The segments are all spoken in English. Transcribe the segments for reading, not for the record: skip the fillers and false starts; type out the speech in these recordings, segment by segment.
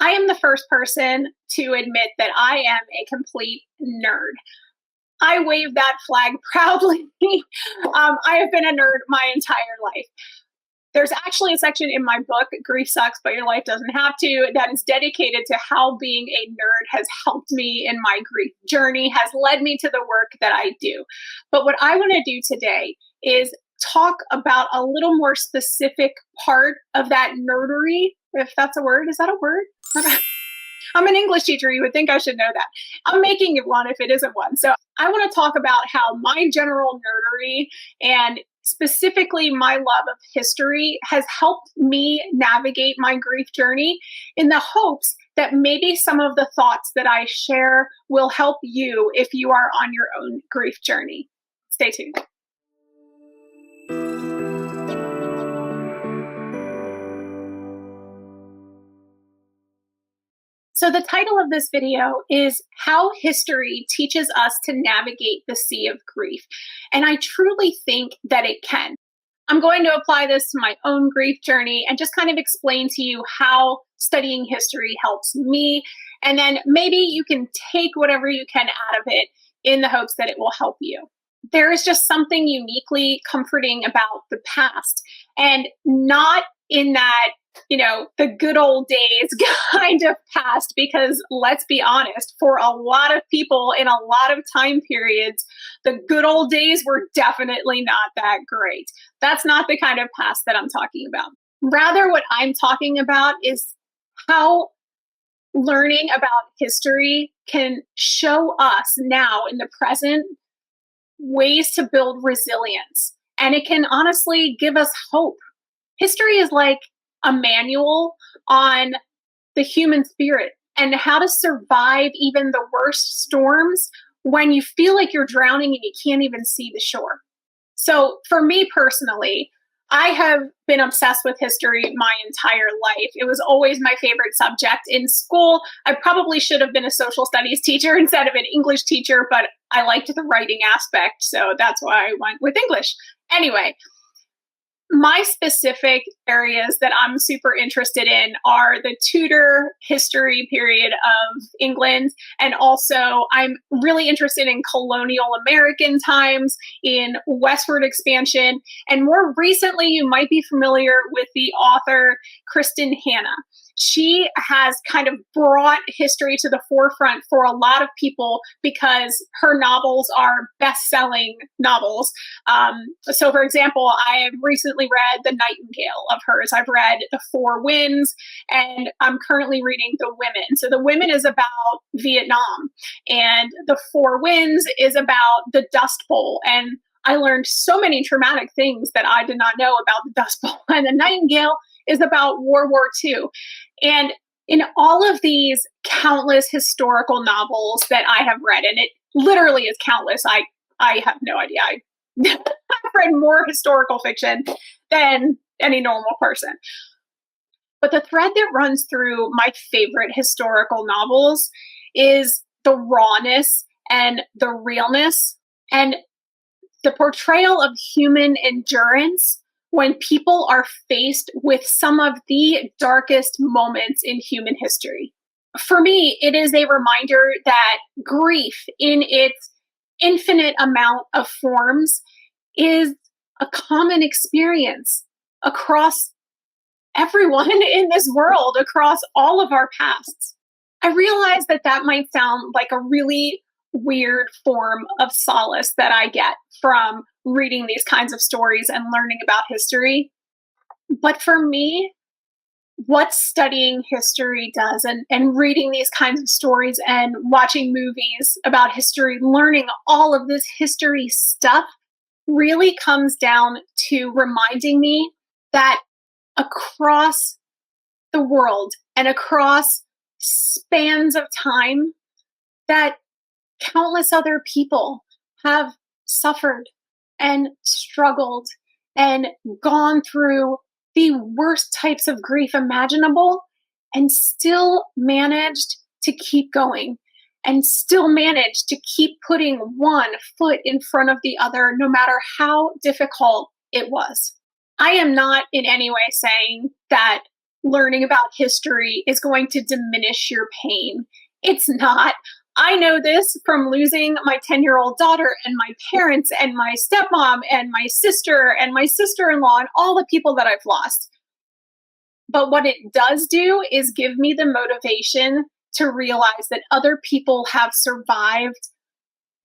I am the first person to admit that I am a complete nerd. I wave that flag proudly. I have been a nerd my entire life. There's actually a section in my book, Grief Sucks, But Your Life Doesn't Have to, that is dedicated to how being a nerd has helped me in my grief journey, has led me to the work that I do. But what I want to do today is talk about a little more specific part of that nerdery, if that's a word. Is that a word? I'm an English teacher. You would think I should know that. I'm making it one if it isn't one. So I want to talk about how my general nerdery and specifically my love of history has helped me navigate my grief journey in the hopes that maybe some of the thoughts that I share will help you if you are on your own grief journey. Stay tuned. So the title of this video is How History Teaches Us to Navigate the Sea of Grief. And I truly think that it can. I'm going to apply this to my own grief journey and just kind of explain to you how studying history helps me. And then maybe you can take whatever you can out of it in the hopes that it will help you. There is just something uniquely comforting about the past, and not in that, the good old days kind of past, because let's be honest, for a lot of people in a lot of time periods, the good old days were definitely not that great. That's not the kind of past that I'm talking about. Rather, what I'm talking about is how learning about history can show us now in the present ways to build resilience. And it can honestly give us hope. History is like a manual on the human spirit and how to survive even the worst storms when you feel like you're drowning and you can't even see the shore. So for me personally, I have been obsessed with history my entire life. It was always my favorite subject in school. I probably should have been a social studies teacher instead of an English teacher, but I liked the writing aspect, so that's why I went with English. Anyway, my specific areas that I'm super interested in are the Tudor history period of England. And also I'm really interested in colonial American times, in westward expansion. And more recently, you might be familiar with the author Kristin Hannah. She has kind of brought history to the forefront for a lot of people because her novels are best-selling novels. So for example, I have recently read The Nightingale of hers. I've read The Four Winds, and I'm currently reading The Women. So The Women is about Vietnam, and The Four Winds is about the Dust Bowl. And I learned so many traumatic things that I did not know about the Dust Bowl. And The Nightingale is about World War II. And in all of these countless historical novels that I have read, and it literally is countless, I have no idea. I've read more historical fiction than any normal person. But the thread that runs through my favorite historical novels is the rawness and the realness and the portrayal of human endurance when people are faced with some of the darkest moments in human history. For me, it is a reminder that grief in its infinite amount of forms is a common experience across everyone in this world, across all of our pasts. I realize that that might sound like a really weird form of solace that I get from reading these kinds of stories and learning about history. But for me, what studying history does and reading these kinds of stories and watching movies about history, learning all of this history stuff really comes down to reminding me that across the world and across spans of time, that countless other people have suffered and struggled and gone through the worst types of grief imaginable and still managed to keep going and still managed to keep putting one foot in front of the other, no matter how difficult it was. I am not in any way saying that learning about history is going to diminish your pain. It's not. I know this from losing my 10-year-old daughter and my parents and my stepmom and my sister and my sister-in-law and all the people that I've lost. But what it does do is give me the motivation to realize that other people have survived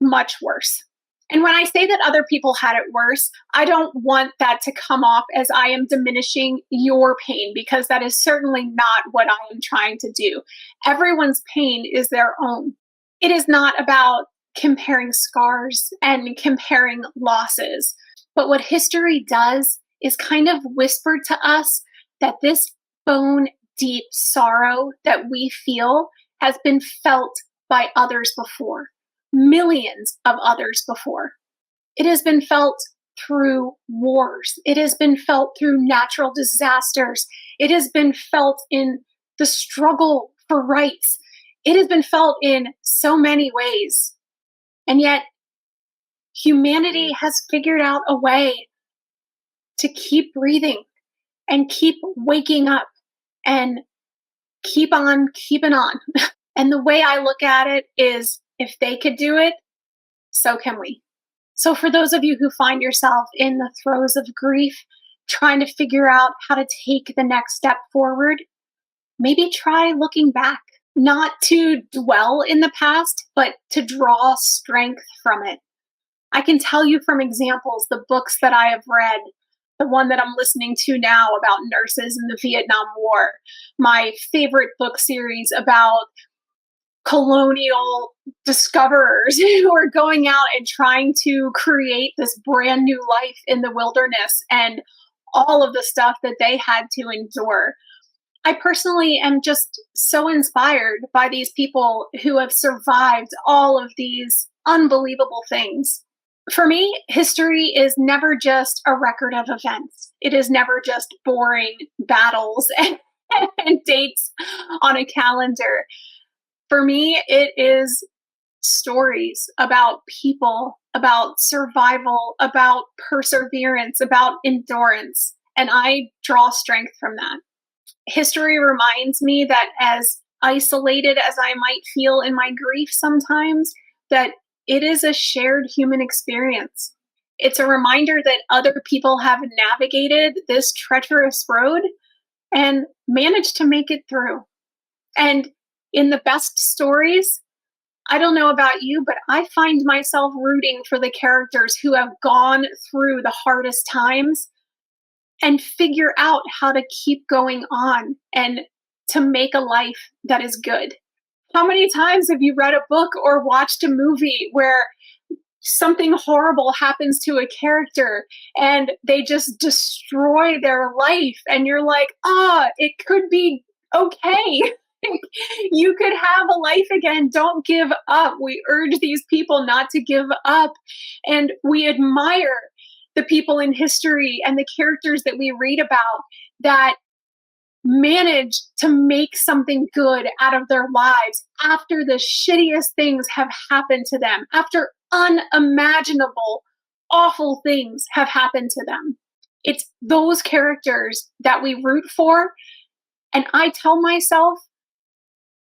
much worse. And when I say that other people had it worse, I don't want that to come off as I am diminishing your pain, because that is certainly not what I am trying to do. Everyone's pain is their own. It is not about comparing scars and comparing losses. But what history does is kind of whisper to us that this bone deep sorrow that we feel has been felt by others before, millions of others before. It has been felt through wars. It has been felt through natural disasters. It has been felt in the struggle for rights. It has been felt in so many ways. And yet, humanity has figured out a way to keep breathing and keep waking up and keep on keeping on. And the way I look at it is, if they could do it, so can we. So for those of you who find yourself in the throes of grief, trying to figure out how to take the next step forward, maybe try looking back, not to dwell in the past, but to draw strength from it. I can tell you from examples, the books that I have read, the one that I'm listening to now about nurses in the Vietnam War, my favorite book series about colonial discoverers who are going out and trying to create this brand new life in the wilderness, and all of the stuff that they had to endure. I personally am just so inspired by these people who have survived all of these unbelievable things. For me, history is never just a record of events. It is never just boring battles and dates on a calendar. For me, it is stories about people, about survival, about perseverance, about endurance. And I draw strength from that. History reminds me that, as isolated as I might feel in my grief sometimes, that it is a shared human experience. It's a reminder that other people have navigated this treacherous road and managed to make it through. And in the best stories, I don't know about you, but I find myself rooting for the characters who have gone through the hardest times and figure out how to keep going on and to make a life that is good. How many times have you read a book or watched a movie where something horrible happens to a character and they just destroy their life, and you're like, it could be okay. You could have a life again. Don't give up. We urge these people not to give up. And we admire the people in history and the characters that we read about that manage to make something good out of their lives after the shittiest things have happened to them, after unimaginable, awful things have happened to them. It's those characters that we root for. And I tell myself,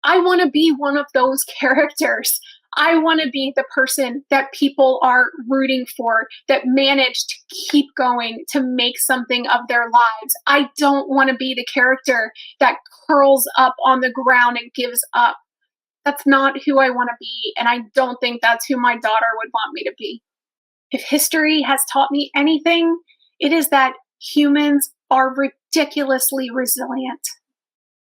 I want to be one of those characters. I want to be the person that people are rooting for, that managed to keep going, to make something of their lives. I don't want to be the character that curls up on the ground and gives up. That's not who I want to be, and I don't think that's who my daughter would want me to be. If history has taught me anything, it is that humans are ridiculously resilient.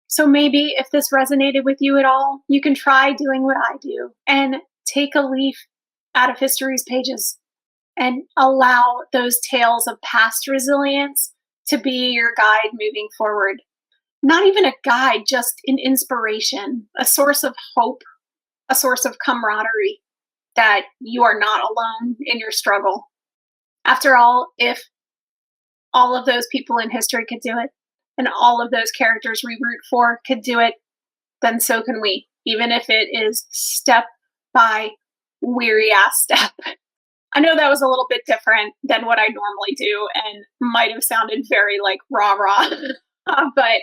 So maybe if this resonated with you at all, you can try doing what I do and take a leaf out of history's pages and allow those tales of past resilience to be your guide moving forward. Not even a guide, just an inspiration, a source of hope, a source of camaraderie, that you are not alone in your struggle. After all, if all of those people in history could do it, and all of those characters we root for could do it, then so can we, even if it is step by weary ass step. I know that was a little bit different than what I normally do and might have sounded very like rah-rah, but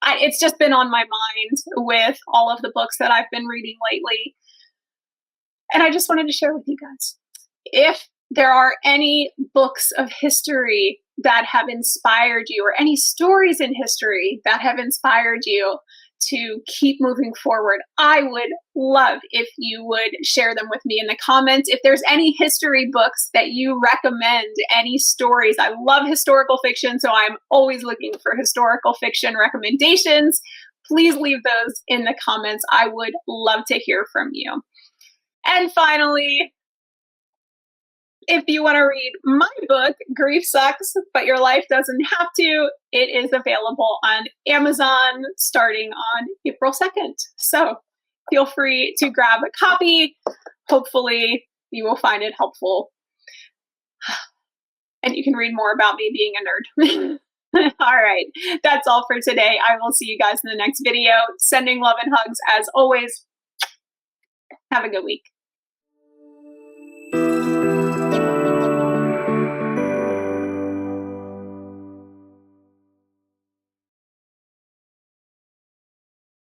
It's just been on my mind with all of the books that I've been reading lately. And I just wanted to share with you guys. If there are any books of history that have inspired you, or any stories in history that have inspired you to keep moving forward, I would love if you would share them with me in the comments. If there's any history books that you recommend, any stories, I love historical fiction, so I'm always looking for historical fiction recommendations. Please leave those in the comments. I would love to hear from you. And finally, if you want to read my book, Grief Sucks, But Your Life Doesn't Have to, it is available on Amazon starting on April 2nd. So feel free to grab a copy. Hopefully you will find it helpful. And you can read more about me being a nerd. All right, that's all for today. I will see you guys in the next video. Sending love and hugs as always. Have a good week.